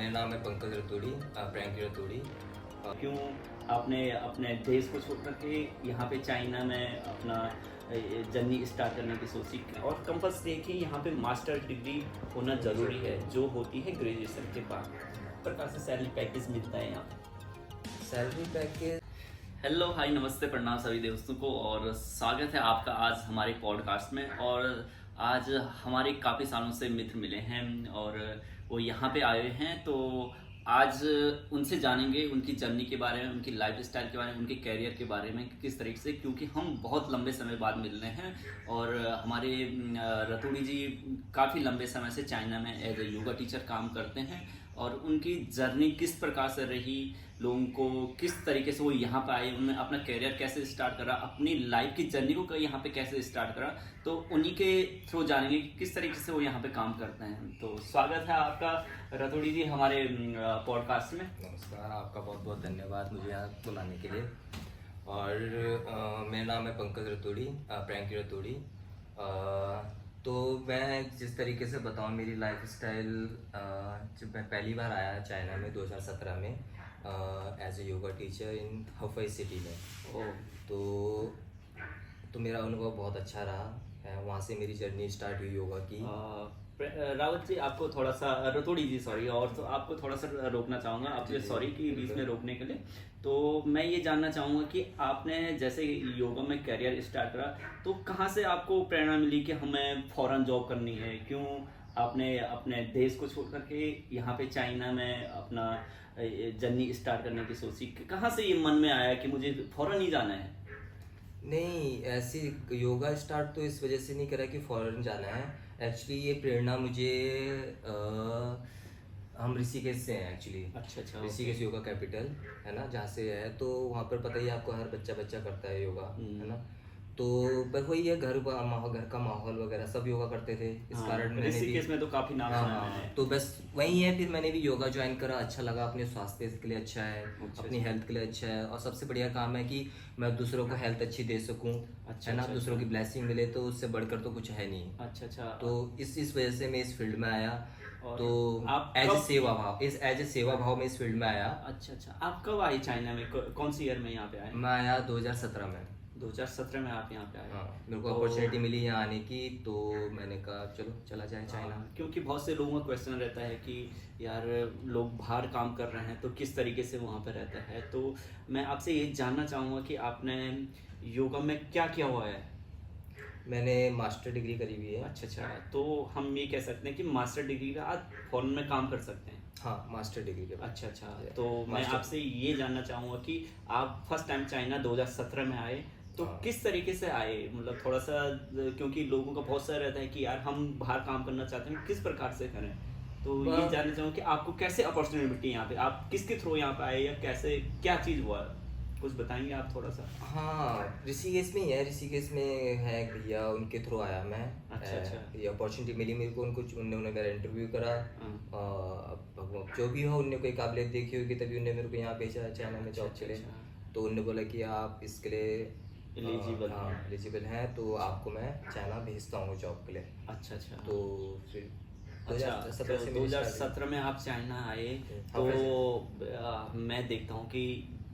मेरा नाम है पंकज रतूड़ी, प्रैंकी रतूड़ी। क्यों आपने अपने देश को छोड़ करके यहाँ पे चाइना में अपना जर्नी स्टार्ट करने की सोची? और कंपल्सरी है कि यहाँ पे मास्टर डिग्री होना ज़रूरी है, जो होती है ग्रेजुएशन के बाद। प्रकार से सैलरी पैकेज मिलता है यहाँ पे। Salary package. हेलो, हाय, नमस्ते, प्रणाम सभी दोस्तों को और स्वागत है आपका आज हमारे पॉडकास्ट में। और आज हमारे काफ़ी सालों से मित्र मिले हैं और वो यहाँ पे आए हैं, तो आज उनसे जानेंगे उनकी जर्नी के बारे में, उनकी लाइफ स्टाइल के बारे में, उनके कैरियर के बारे में, किस तरीके से, क्योंकि हम बहुत लंबे समय बाद मिल रहे हैं। और हमारे रतूड़ी जी काफ़ी लंबे समय से चाइना में एज ए योगा टीचर काम करते हैं और उनकी जर्नी किस प्रकार से रही, लोगों को किस तरीके से वो यहाँ पे आए, उन्होंने अपना कैरियर कैसे स्टार्ट करा, अपनी लाइफ की जर्नी को यहाँ पे कैसे स्टार्ट करा, तो उन्हीं के थ्रू जानेंगे कि किस तरीके से वो यहाँ पे काम करते हैं। तो स्वागत है आपका रतूड़ी जी हमारे पॉडकास्ट में। नमस्कार, आपका बहुत बहुत धन्यवाद मुझे यहाँ बुलाने के लिए। और मेरा नाम है पंकज रतूड़ी, प्रैंकी रतूड़ी। तो मैं जिस तरीके से बताऊँ मेरी लाइफ स्टाइल, जब मैं पहली बार आया चाइना में 2017 में as a yoga teacher in Hefei city में। तो मेरा अनुभव बहुत अच्छा रहा। वहाँ से मेरी जर्नी स्टार्ट हुई योगा की। रावत जी, आपको थोड़ा सा, रतूड़ी जी सॉरी, और तो आपको थोड़ा सा रोकना चाहूँगा, आपसे सॉरी कि बीच में रोकने के लिए। तो मैं ये जानना चाहूँगा कि आपने जैसे योगा में करियर स्टार्ट करा, तो कहाँ से आपको प्रेरणा मिली कि हमें फ़ौरन जॉब करनी है? क्यों आपने अपने देश को छोड़ करके यहाँ पे चाइना में अपना जर्नी स्टार्ट करने की सोची? कहाँ से ये मन में आया कि मुझे फ़ौरन ही जाना है? नहीं, ऐसी योगा स्टार्ट तो इस वजह से नहीं करा कि फॉरेन जाना है। एक्चुअली ये प्रेरणा मुझे हम ऋषिकेश से हैं एक्चुअली। अच्छा, ऋषिकेश योगा कैपिटल है ना, जहाँ से है। तो वहाँ पर पता ही है आपको, हर बच्चा करता है योगा, है ना। तो पर वही है, घर का माहौल वगैरह सब योगा करते थे, इस कारण मैंने भी। ऋषिकेश में तो काफ़ी नाम सुना है मैंने। तो बस वही है, फिर मैंने भी योगा ज्वाइन करा। अच्छा लगा, अपने स्वास्थ्य के लिए अच्छा है, अपनी हेल्थ के लिए अच्छा है। और सबसे बढ़िया काम है कि मैं दूसरों को हेल्थ अच्छी दे सकूं, है ना। दूसरों की ब्लेसिंग मिले तो उससे बढ़कर तो कुछ है नहीं। अच्छा। तो इस वजह से मैं इस फील्ड में आया। तो आप एज ए सेवा भाव में इस फील्ड में आया। अच्छा, आप कब आए चाइना में? कौन सी ईयर में यहाँ पे आए? मैं आया 2017 में। 2017 में आप यहाँ पे आए? हाँ, मेरे को अपॉर्चुनिटी मिली यहाँ आने की, तो मैंने कहा चलो चला जाए चाइना। क्योंकि बहुत से लोगों का क्वेश्चन रहता है कि यार लोग बाहर काम कर रहे हैं तो किस तरीके से वहाँ पे रहता है। तो मैं आपसे ये जानना चाहूँगा कि आपने योगा में क्या किया हुआ है? मैंने मास्टर डिग्री करी हुई है। अच्छा, तो हम ये कह सकते हैं कि मास्टर डिग्री का आप फॉरेन में काम कर सकते हैं? हाँ, मास्टर डिग्री के बाद। अच्छा, तो मैं आपसे ये जानना चाहूँगा कि आप फर्स्ट टाइम चाइना 2017 में आए, तो किस तरीके से आए? मतलब थोड़ा सा, क्योंकि लोगों का बहुत सारा रहता है कि यार हम बाहर काम करना चाहते हैं, किस प्रकार से करें? तो ये जानना चाहूँगा कि आपको कैसे अपॉर्चुनिटी मिली यहाँ पे, आप किसके थ्रू यहाँ पे आए, या कैसे, क्या चीज़ हुआ, कुछ बताएंगे आप थोड़ा सा? हाँ, ऋषिकेश में ही है। ऋषिकेश में है एक भैया, उनके थ्रू आया मैं। अच्छा। ये अपॉर्चुनिटी मिली मेरे को। उन्होंने मेरा इंटरव्यू करा। अब जो भी हो, उनने कोई काबिलियत देखी होगी तभी उन्होंने मेरे को यहाँ भेजा चाइना में जॉब के लिए। तो उन्होंने बोला कि आप इसके लिए एलिजिबल हैं, तो आपको मैं चाइना भेजता हूँ जॉब के लिए। अच्छा। तो फिर 2017 में आप चाइना आए, तो मैं देखता हूँ कि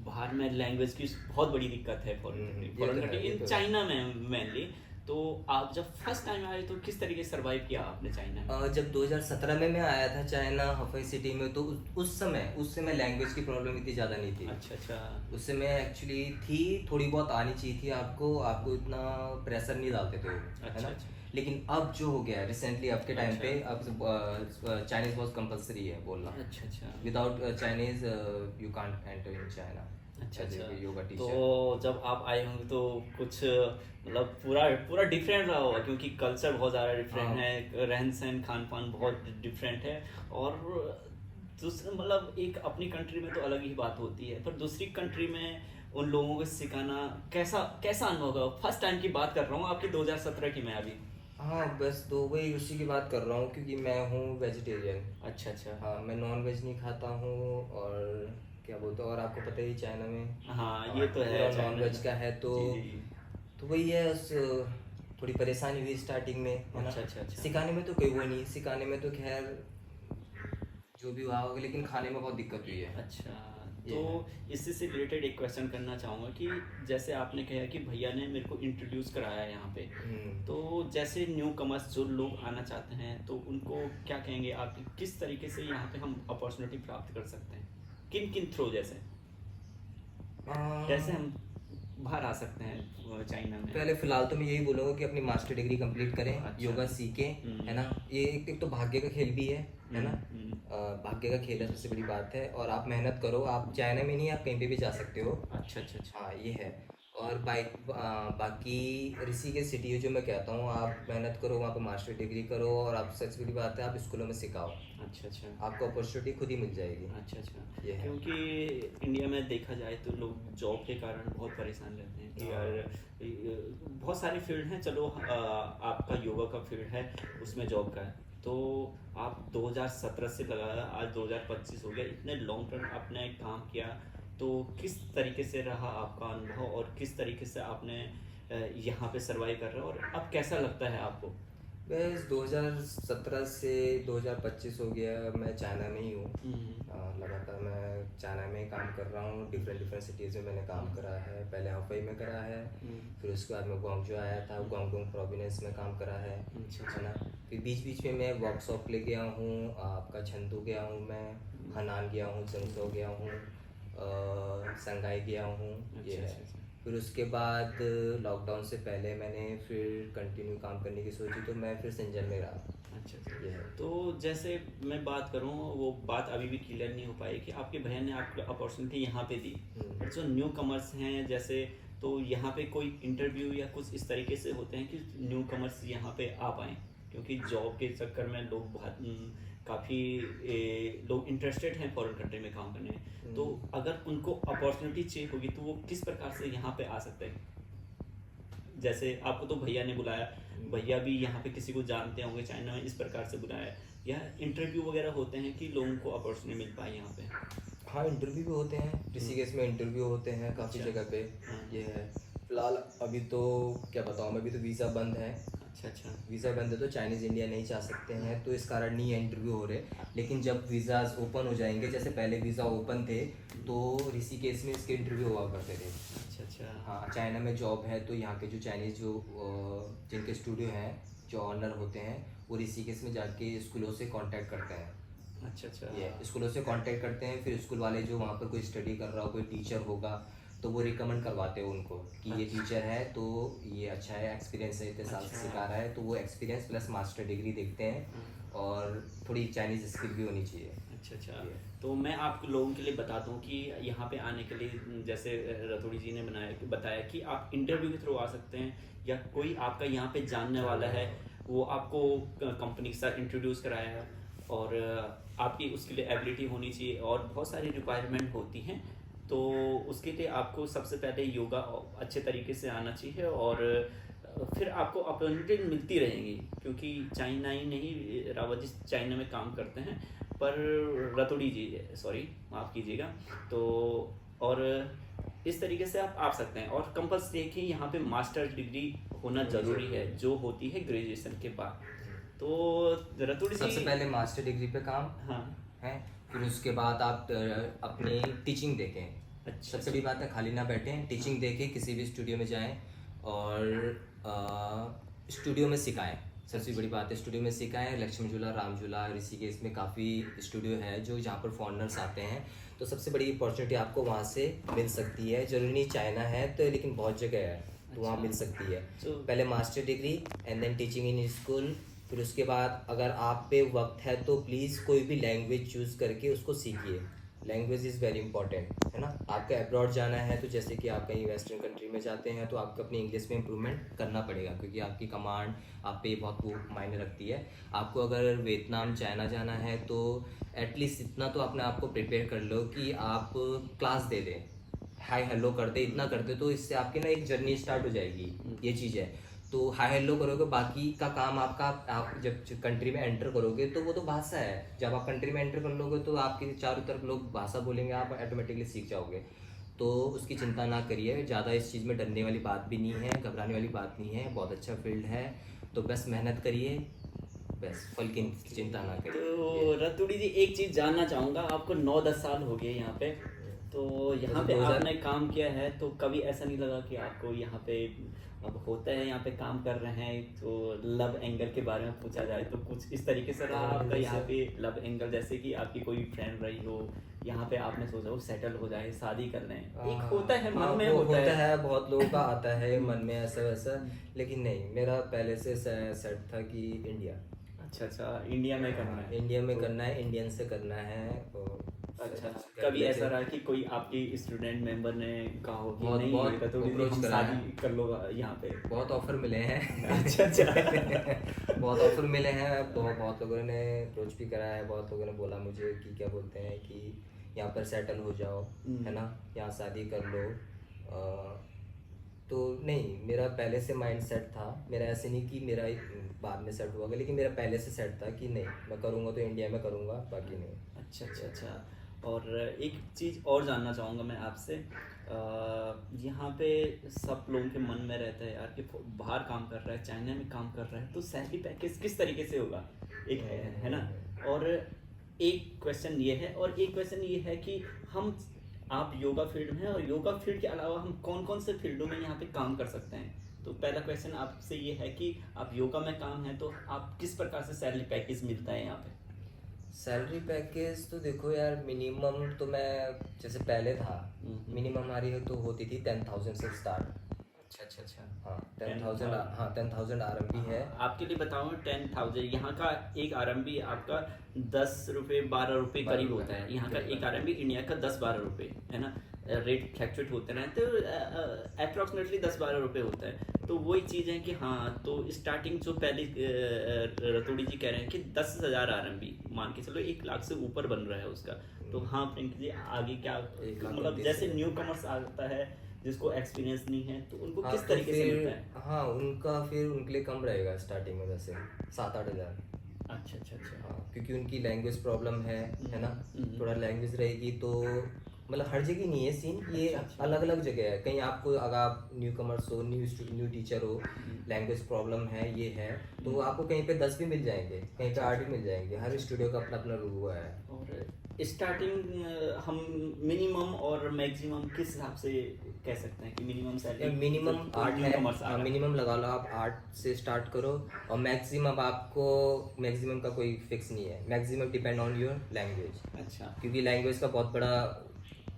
बाहर में लैंग्वेज की बहुत बड़ी दिक्कत है फॉरेन कंट्री, चाइना में मेनली। तो आप जब फर्स्ट टाइम आए तो किस तरीके से सर्वाइव किया आपने चाइना में? जब 2017 में मैं आया था चाइना हफई सिटी में, तो उस समय लैंग्वेज की प्रॉब्लम इतनी ज़्यादा नहीं थी। अच्छा। उस समय एक्चुअली थी, थोड़ी बहुत आनी चाहिए थी आपको इतना प्रेशर नहीं डालते थे, है ना। लेकिन अब जो हो गया रिसेंटली, अब के टाइम पे अब चाइनीज बहुत कंपलसरी है बोलना। अच्छा। Without Chinese you can't enter in China. अच्छा। योगा टीचर। तो जब आप आए होंगे तो कुछ मतलब पूरा डिफरेंट रहा होगा, क्योंकि कल्चर बहुत ज़्यादा डिफरेंट है, रहन सहन खान पान बहुत डिफरेंट है। और दूसरा मतलब एक अपनी कंट्री में तो अलग ही बात होती है, पर दूसरी कंट्री में उन लोगों को सिखाना कैसा अनुभव होगा? फर्स्ट टाइम की बात कर रहा हूँ आपकी, 2017 की मैं अभी। हाँ, बस तो वही उसी की बात कर रहा हूँ, क्योंकि मैं हूँ वेजिटेरियन। अच्छा। हाँ, मैं नॉन वेज नहीं खाता हूँ। और क्या बोलते हैं, और आपको पता ही चाइना में, हाँ ये तो है, नॉन वेज का है। तो वही है, थोड़ी परेशानी हुई स्टार्टिंग में, है ना। अच्छा। सिखाने में तो कोई वो नहीं, सिखाने में तो खैर जो भी हुआ होगा, लेकिन खाने में बहुत दिक्कत हुई है। अच्छा, ये तो है। इसी से रिलेटेड एक क्वेश्चन करना चाहूँगा कि जैसे आपने कहा कि भैया ने मेरे को इंट्रोड्यूस कराया यहाँ पे, तो जैसे न्यू कमर्स जो लोग आना चाहते हैं तो उनको क्या कहेंगे आप कि किस तरीके से यहाँ पे हम अपॉर्चुनिटी प्राप्त कर सकते हैं, किन किन थ्रू, जैसे कैसे अम, हम बाहर आ सकते हैं चाइना में? पहले फिलहाल तो मैं यही बोलूँगा कि अपनी मास्टर डिग्री कंप्लीट करें, अच्छा। योगा सीखें, है ना। ये एक तो भाग्य का खेल भी है ना। भाग्य का खेल है, सबसे बड़ी बात है। और आप मेहनत करो, आप चाइना में नहीं, आप कहीं पे भी जा सकते हो। अच्छा अच्छा अच्छा। हाँ, ये है। और बाकी ऋषिकेश सिटी है जो मैं कहता हूँ, आप मेहनत करो, वहाँ पे मास्टर डिग्री करो, और आप सच बड़ी बात है, आप स्कूलों में सिखाओ, अच्छा अच्छा। आपको अपॉर्चुनिटी खुद ही मिल जाएगी। अच्छा अच्छा। ये है। क्योंकि इंडिया में देखा जाए तो लोग जॉब के कारण बहुत परेशान रहते हैं कि यार बहुत सारी फील्ड हैं, चलो आपका योगा का फील्ड है, उसमें जॉब का है, तो आप 2017 से लगाया आज 2025 हो गया, इतने लॉन्ग टर्म आपने काम किया, तो किस तरीके से रहा आपका अनुभव और किस तरीके से आपने यहाँ पे सर्वाइव कर रहे हो, और अब कैसा लगता है आपको? बस 2017 से 2025 हो गया, मैं चाइना में ही हूँ। लगातार मैं चाइना में ही काम कर रहा हूँ। डिफरेंट डिफरेंट सिटीज़ में मैंने काम करा है। पहले हवाई में करा है, फिर उसके बाद मैं ग्वांगजू आया था, ग्वांगडोंग प्रोविंस में काम करा है ना। फिर बीच बीच में मैं वर्कशॉप ले गया हूँ, आपका चंदू गया हूँ, मैं हनान गया हूँ, चंसो गया हूँ, संगाई गया हूँ। ये अच्छा है। अच्छा अच्छा। फिर उसके बाद लॉकडाउन से पहले मैंने फिर कंटिन्यू काम करने की सोची, तो मैं फिर सिंजन में रहा। अच्छा अच्छा। ये है। तो जैसे मैं बात करूँ, वो बात अभी भी क्लियर नहीं हो पाई कि आपके बहन ने आपको अपॉर्चुनिटी यहाँ पे दी, बट जो न्यू कमर्स हैं जैसे, तो यहाँ पे कोई इंटरव्यू या कुछ इस तरीके से होते हैं कि न्यू कमर्स यहाँ पे आ पाएँ, क्योंकि जॉब के चक्कर में लोग बहुत काफ़ी लोग इंटरेस्टेड हैं फॉरेन कंट्री में काम करने में, तो अगर उनको अपॉर्चुनिटी चाहिए होगी तो वो किस प्रकार से यहाँ पे आ सकते हैं? जैसे आपको तो भैया ने बुलाया, भैया भी यहाँ पे किसी को जानते होंगे चाइना में, इस प्रकार से बुलाया, या इंटरव्यू वगैरह होते हैं कि लोगों को अपॉर्चुनिटी मिल पाए यहाँ पे? हाँ, इंटरव्यू भी होते हैं, ऋषिकेश में इंटरव्यू होते हैं काफ़ी अच्छा। जगह पे। हाँ। ये है। फिलहाल अभी तो क्या बताऊँ मैं, अभी तो वीज़ा बंद है। अच्छा अच्छा। वीज़ा बंद है तो चाइनीज़ इंडिया नहीं जा सकते हैं, तो इस कारण नहीं इंटरव्यू हो रहे। लेकिन जब वीज़ाज ओपन हो जाएंगे, जैसे पहले वीज़ा ओपन थे तो ऋषिकेश में इसके इंटरव्यू हुआ करते थे। अच्छा अच्छा। हाँ, चाइना में जॉब है तो यहाँ के जो चाइनीज़ जो जिनके स्टूडियो हैं, जो ऑनर होते हैं, वो ऋषिकेश में जाके स्कूलों से कांटेक्ट करते हैं। अच्छा अच्छा। ये स्कूलों से कांटेक्ट करते हैं, फिर स्कूल वाले जो वहाँ पर कोई स्टडी कर रहा हो, कोई टीचर होगा, तो वो रिकमेंड करवाते हैं उनको कि ये टीचर है तो ये अच्छा है, एक्सपीरियंस है, इतने साल से सिखा रहा है, तो वो एक्सपीरियंस प्लस मास्टर डिग्री देखते हैं, और थोड़ी चाइनीज़ स्किल भी होनी चाहिए। अच्छा अच्छा। तो मैं आप लोगों के लिए बताता हूँ कि यहाँ पे आने के लिए, जैसे रतोड़ी जी ने बताया कि आप इंटरव्यू के थ्रू आ सकते हैं, या कोई आपका यहाँ पे जानने वाला है, वो आपको कंपनी के साथ इंट्रोड्यूस कराया, और आपकी उसके लिए एबिलिटी होनी चाहिए, और बहुत सारी रिक्वायरमेंट होती हैं, तो उसके लिए आपको सबसे पहले योगा अच्छे तरीके से आना चाहिए, और फिर आपको अपॉर्चुनिटी मिलती रहेंगी, क्योंकि चाइना ही नहीं, रावत जी चाइना में काम करते हैं, पर रतोड़ी जी, सॉरी माफ़ कीजिएगा, तो और इस तरीके से आप आ सकते हैं, और कंपल्सरी देखिए यहाँ पे मास्टर डिग्री होना ज़रूरी है, जो होती है ग्रेजुएशन के बाद। तो रतोड़ी जी, सबसे पहले मास्टर डिग्री पे काम हाँ है, फिर उसके बाद आप अपनी टीचिंग देखें। अच्छा सबसे बड़ी बात है, खाली ना बैठें, टीचिंग देखें, किसी भी स्टूडियो में जाएं और स्टूडियो में सिखाएं। सबसे बड़ी बात है, स्टूडियो में सिखाएं। लक्ष्मी झूला, राम झूला, ऋषिकेश में काफ़ी स्टूडियो है जो जहाँ पर फॉरेनर्स आते हैं, तो सबसे बड़ी अपॉर्चुनिटी आपको वहाँ से मिल सकती है। जरूरी नहीं चाइना है तो, लेकिन बहुत जगह है तो वहाँ मिल सकती है। पहले master degree and then teaching in school, फिर उसके बाद अगर आप पे वक्त है तो प्लीज़ कोई भी लैंग्वेज चूज़ करके उसको सीखिए। लैंग्वेज इज़ वेरी इंपॉर्टेंट, है ना। आपको अब्रॉड जाना है तो, जैसे कि आप कहीं वेस्टर्न कंट्री में जाते हैं, तो आपको अपनी इंग्लिश में इम्प्रूवमेंट करना पड़ेगा, क्योंकि आपकी कमांड आप पे बहुत वो मायने रखती है। आपको अगर वियतनाम, चाइना जाना है तो एटलीस्ट इतना तो अपने आप को प्रिपेयर कर लो कि आप क्लास दे दें, हाय हेलो करते, इतना करते तो इससे आपकी ना एक जर्नी स्टार्ट हो जाएगी। ये चीज़ है, तो हाय हेलो करोगे, बाकी का काम आपका, आप जब कंट्री में एंटर करोगे तो वो तो भाषा है। जब आप कंट्री में एंटर कर लोगे तो आपके चारों तरफ लोग भाषा बोलेंगे, आप ऑटोमेटिकली सीख जाओगे। तो उसकी चिंता ना करिए, ज़्यादा इस चीज़ में डरने वाली बात भी नहीं है, घबराने वाली बात नहीं है, बहुत अच्छा फील्ड है। तो बस मेहनत करिए, बस फल की चिंता ना करें। तो रतुड़ी जी, एक चीज़ जानना चाहूँगा, आपको 9-10 साल हो गए यहाँ पे, तो यहाँ पे 2000 आपने काम किया है, तो कभी ऐसा नहीं लगा कि आपको यहाँ पे, अब होता है यहाँ पे काम कर रहे हैं तो लव एंगल के बारे में पूछा जाए तो कुछ इस तरीके से रहा आपका यहाँ पे लव एंगल, जैसे कि आपकी कोई फ्रेंड रही हो यहाँ पे, आपने सोचा वो सेटल हो जाए, शादी कर लें, एक होता है मन में, वो होता है। बहुत लोगों का आता है मन में ऐसा वैसा, लेकिन नहीं, मेरा पहले से सेट था कि इंडिया। अच्छा, इंडिया में करना है, इंडिया में करना है, इंडियन से करना है। अच्छा, कभी ऐसा रहा कि कोई आपकी स्टूडेंट मेंबर ने कहा हो कि बहुत नहीं बहुत बेटा, तो अप्रोच हम करा है, शादी कर लो यहाँ पे? बहुत ऑफर मिले हैं। अच्छा बहुत ऑफर मिले हैं, बहुत लोगों ने अप्रोच भी करा है, बहुत लोगों ने बोला मुझे कि क्या बोलते हैं कि यहाँ पर सेटल हो जाओ, है ना, यहाँ शादी कर लो। तो नहीं, मेरा पहले से माइंड सेट था, मेरा ऐसे नहीं कि मेरा बाद में सेट हुआ, लेकिन मेरा पहले से सेट था कि नहीं, मैं करूँगा तो इंडिया में करूँगा, बाकी नहीं। अच्छा। और एक चीज़ और जानना चाहूँगा मैं आपसे, यहाँ पे सब लोगों के मन में रहता है यार कि बाहर काम कर रहा है, चाइना में काम कर रहा है, तो सैलरी पैकेज किस तरीके से होगा, एक है ना। और एक क्वेश्चन ये है, और एक क्वेश्चन ये है कि आप योगा फील्ड में हैं, और योगा फील्ड के अलावा हम कौन कौन से फील्डों में यहाँ पे काम कर सकते हैं। तो पहला क्वेश्चन आपसे ये है कि आप योगा में काम है तो आप किस प्रकार से सैलरी पैकेज मिलता है यहाँ पे? सैलरी पैकेज तो देखो यार, मिनिमम तो मैं जैसे पहले था, मिनिमम हमारी तो होती थी 10,000 से स्टार्ट। अच्छा। हाँ 10,000, हाँ 10,000 RMB है। आपके लिए बताऊँ, 10,000 यहाँ का एक RMB आपका 10 रुपये 12 रुपये करीब होता है। यहाँ का एक RMB इंडिया का 10-12 रुपये है ना, रेट फ्लैक्चुएट होते रहते तो अप्रॉक्सीमेटली 10-12 रुपये होता है। तो वही चीज़ है कि हाँ, तो स्टार्टिंग जो पहले रतोड़ी जी कह रहे हैं कि 10,000 RMB मान के चलो, 1 लाख से ऊपर बन रहा है उसका। तो हाँ फ्रेंकली आगे क्या, मतलब जैसे न्यू कमर्स आता है जिसको एक्सपीरियंस नहीं है, तो उनको किस तरीके से मिलता है? हाँ उनके लिए कम रहेगा स्टार्टिंग में, वैसे 7-8 हज़ार। अच्छा। हाँ, क्योंकि उनकी लैंग्वेज प्रॉब्लम है ना, थोड़ा लैंग्वेज रहेगी तो, मतलब हर जगह नहीं है सीन ये, अलग अलग जगह है। कहीं आपको, अगर आप न्यू कमर्स हो, न्यू टीचर हो, लैंग्वेज प्रॉब्लम है, ये है, तो आपको कहीं पे 10 भी मिल जाएंगे, कहीं पे 8 भी मिल जाएंगे, हर स्टूडियो का अपना अपना रूल हुआ है। और स्टार्टिंग हम मिनिमम और मैक्सिमम किस हिसाब से कह सकते हैं कि मिनिमम सैलरी? मिनिमम 8 है, मिनिमम लगा लो आप, 8 से स्टार्ट करो, और मैक्सिमम आपको, मैक्सिमम का कोई फिक्स नहीं है, maximum depend on your language. अच्छा, क्योंकि लैंग्वेज का बहुत बड़ा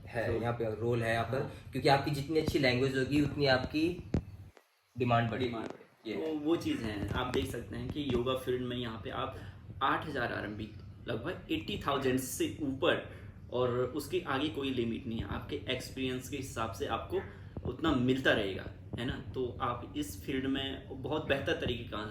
है यहाँ पे, रोल है यहाँ पर, क्योंकि आपकी जितनी अच्छी लैंग्वेज होगी उतनी आपकी डिमांड बढ़ेगी। तो वो चीज़ है, आप देख सकते हैं कि योगा फील्ड में यहाँ पे आप 8,000 RMB, लगभग 80,000 से ऊपर, और उसके आगे कोई लिमिट नहीं है। आपके एक्सपीरियंस के हिसाब से आपको उतना मिलता रहेगा, है ना। तो आप इस फील्ड में बहुत बेहतर तरीके का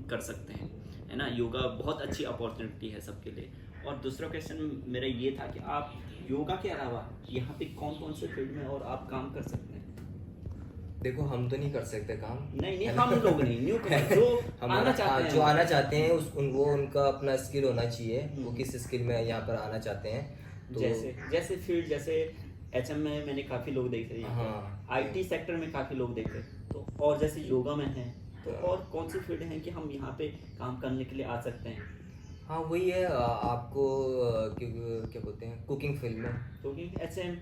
कर सकते हैं, है ना। योगा बहुत अच्छी अपॉर्चुनिटी है सबके लिए। और दूसरा क्वेश्चन मेरा ये था कि आप योगा के अलावा यहाँ पे कौन कौन से फील्ड में और आप काम कर सकते हैं? देखो हम तो नहीं कर सकते काम, नहीं हम लोग नहीं, न्यू कमर जो आना चाहते हैं, जो आना चाहते हैं वो उनका अपना स्किल होना चाहिए, वो किस स्किल में यहाँ पर आना चाहते हैं। तो जैसे फील्ड, जैसे HM में मैंने काफ़ी लोग देखे हैं, हाँ, IT सेक्टर में काफ़ी लोग देखे, तो और जैसे योगा में है, तो और कौन सी फील्ड हैं कि हम यहाँ पे काम करने के लिए आ सकते हैं? हाँ वही है, आपको क्या बोलते हैं, कुकिंग फील्ड में, कुकिंग HM,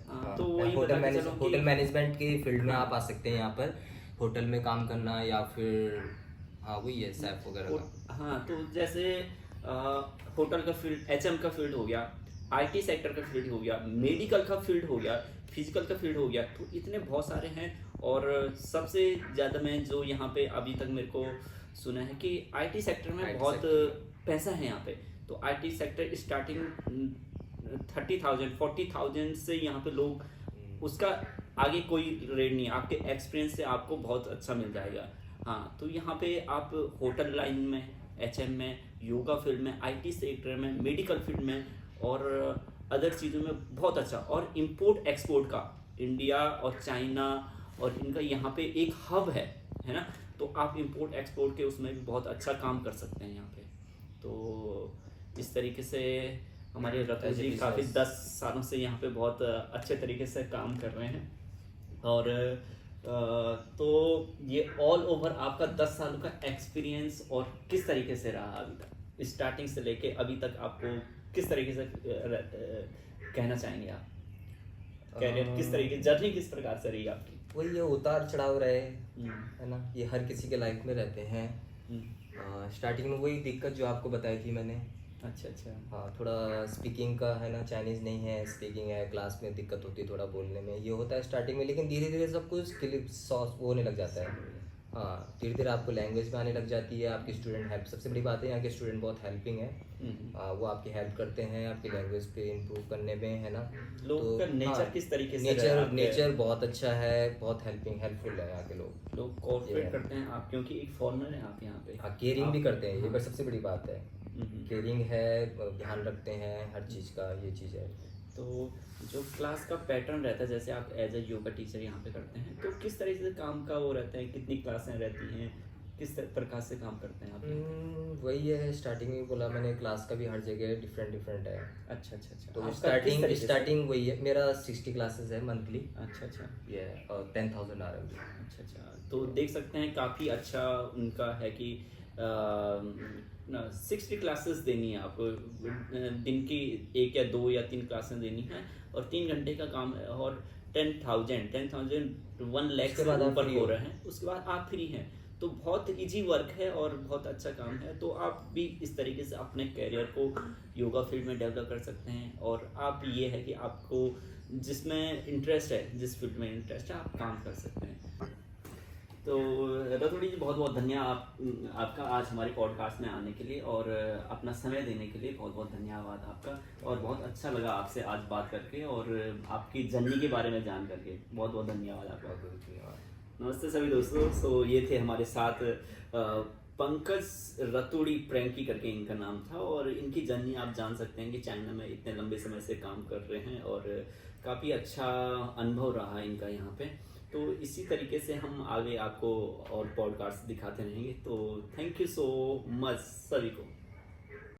हाँ, तो होटल मैनेजमेंट की फील्ड में आप आ सकते हैं, यहाँ पर होटल में काम करना, या फिर हाँ वही है, शेफ वगैरह का। हाँ, तो जैसे होटल का फील्ड, HM का फील्ड हो गया, IT सेक्टर का फील्ड हो गया, मेडिकल का फील्ड हो गया, फिजिकल का फील्ड हो गया, तो इतने बहुत सारे हैं। और सबसे ज़्यादा मैं जो यहाँ पे अभी तक मेरे को सुना है कि IT सेक्टर में बहुत पैसा है यहाँ पे। तो IT सेक्टर स्टार्टिंग 30,000 40,000 से यहाँ पे लोग, उसका आगे कोई रेट नहीं है, आपके एक्सपीरियंस से आपको बहुत अच्छा मिल जाएगा। हाँ, तो यहाँ पे आप होटल लाइन में, HM में, योगा फील्ड में, IT सेक्टर में, मेडिकल फील्ड में और अदर चीज़ों में बहुत अच्छा। और इम्पोर्ट एक्सपोर्ट का इंडिया और चाइना और इनका यहाँ पे एक हब है ना, तो आप इम्पोर्ट एक्सपोर्ट के उसमें भी बहुत अच्छा काम कर सकते हैं यहाँ पे। तो इस तरीके से हमारे रतन जी काफ़ी 10 सालों से यहाँ पे बहुत अच्छे तरीके से काम कर रहे हैं। और तो ये ऑल ओवर आपका 10 साल का एक्सपीरियंस और किस तरीके से रहा अभी तक, स्टार्टिंग से लेके अभी तक आपको किस तरीके से कहना चाहेंगे आप? कैरियर किस तरीके, जर्नी किस प्रकार से रही आपकी? वही ये उतार चढ़ाव रहे, हम्म, है ना, ये हर किसी के लाइफ में रहते हैं। हम्म, स्टार्टिंग में वही दिक्कत जो आपको बताई थी मैंने। अच्छा अच्छा। हाँ, थोड़ा स्पीकिंग का है ना, चाइनीज़ नहीं है, स्पीकिंग है, क्लास में दिक्कत होती है थोड़ा बोलने में, ये होता है स्टार्टिंग में, लेकिन धीरे धीरे सब कुछ क्लिप सॉस वो होने लग जाता है। हाँ, धीरे धीरे आपको लैंग्वेज में आने लग जाती है, आपके स्टूडेंट हेल्प, सबसे बड़ी बात है यहाँ के स्टूडेंट बहुत हेल्पिंग है। वो आपकी हेल्प करते हैं आपकी लैंग्वेज पे इम्प्रूव करने में, है ना। लोगों का नेचर हाँ, किस तरीके से नेचर नेचर बहुत अच्छा है, बहुत हेल्पफुल है यहाँ के लोग। लोग कोऑपरेट करते हैं आप, क्योंकि एक फॉरेनर है आप यहाँ पे। हाँ, केयरिंग भी करते हैं, ये हाँ। बस सबसे बड़ी बात है। केयरिंग है, ध्यान रखते हैं हर चीज़ का, ये चीज़ है। तो जो क्लास का पैटर्न रहता है, जैसे आप एज ए योगा टीचर यहाँ पे करते हैं, तो किस तरीके से काम का वो रहता है, कितनी क्लासें रहती हैं, किस प्रकार से काम करते हैं आप? वही है, स्टार्टिंग में बोला मैंने, क्लास का भी हर जगह डिफरेंट डिफरेंट है। अच्छा अच्छा अच्छा। तो आपका किस स्टार्टिंग तरीके से? स्टार्टिंग वही है, मेरा 60 क्लासेस है मंथली। अच्छा अच्छा ये है, और 10,000 RMB। अच्छा अच्छा। तो देख सकते हैं काफ़ी अच्छा उनका है कि 60 क्लासेस देनी है आपको, दिन की 1 या 2 या 3 क्लासेस देनी है, और 3 घंटे का काम है, और 10,000 1 लाख उसके से बाद आप ऊपर free हो हो। रहे हैं, उसके बाद आप फ्री हैं। तो बहुत इजी वर्क है और बहुत अच्छा काम है। तो आप भी इस तरीके से अपने करियर को योगा फील्ड में डेवलप कर सकते हैं, और आप ये है कि आपको जिसमें इंटरेस्ट है, जिस फील्ड में इंटरेस्ट है, आप काम कर सकते हैं। तो रतोड़ी जी, बहुत बहुत धन्यवाद आपका आज हमारे पॉडकास्ट में आने के लिए और अपना समय देने के लिए बहुत बहुत धन्यवाद आपका। और बहुत अच्छा लगा आपसे आज बात करके और आपकी जर्नी के बारे में जान करके। बहुत बहुत धन्यवाद आपका। बहुत बहुत धन्यवाद। नमस्ते सभी दोस्तों। सो ये थे हमारे साथ पंकज रतोड़ी, प्रैंकी करके इनका नाम था, और इनकी जर्नी आप जान सकते हैं कि चाइना में इतने लंबे समय से काम कर रहे हैं और काफ़ी अच्छा अनुभव रहा इनका यहाँ पे। तो इसी तरीके से हम आगे आपको और पॉडकास्ट दिखाते रहेंगे। तो थैंक यू सो मच सभी को।